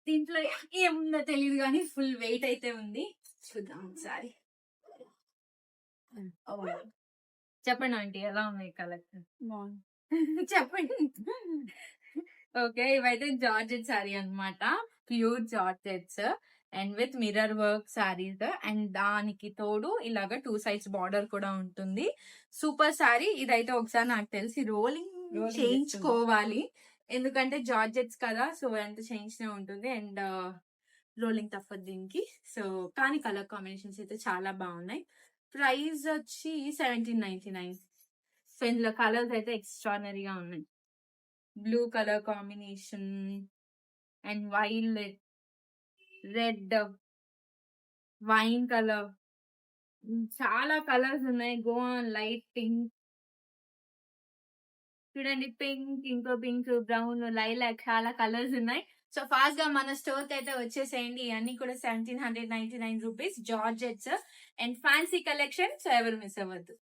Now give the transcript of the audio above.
దీంట్లో ఏముందో తెలియదు కానీ ఫుల్ వెయిట్ అయితే ఉంది. చూద్దాం ఒకసారి. చెప్పండి ఆంటీ, ఎలా ఉన్నాయి కలెక్షన్? చెప్పండి. ఓకే, ఇవైతే జార్జెట్ శారీ అన్నమాట, pure georgettes and with mirror work saris. And దానికి తోడు ఇలాగ 2 సైడ్స్ బార్డర్ కూడా ఉంటుంది. సూపర్ శారీ. ఇదైతే ఒకసారి నాకు తెలిసి రోలింగ్ చేయించుకోవాలి, ఎందుకంటే జార్జెట్స్ కదా, సో ఎంత చేయించినే ఉంటుంది. అండ్ రోలింగ్ తప్పదు దీనికి. సో కానీ కలర్ కాంబినేషన్స్ అయితే చాలా బాగున్నాయి. ప్రైస్ వచ్చి 1799. సో ఇందులో కలర్స్ అయితే ఎక్స్ట్రానరీగా ఉన్నాయి. Blue colour combination and violet, red, wine colour, చాలా కలర్స్ ఉన్నాయి. గో ఆన్ లైట్ పింక్, చూడండి, పింక్, ఇంకో పింక్, బ్రౌన్, లైలాక్, చాలా కలర్స్ ఉన్నాయి. సో ఫాస్ట్ గా మన స్టోర్ కి అయితే వచ్చేసేయండి. ఇవన్నీ కూడా 1799 rupees georgettes and fancy collection. So ఎవరు మిస్ అవ్వద్దు.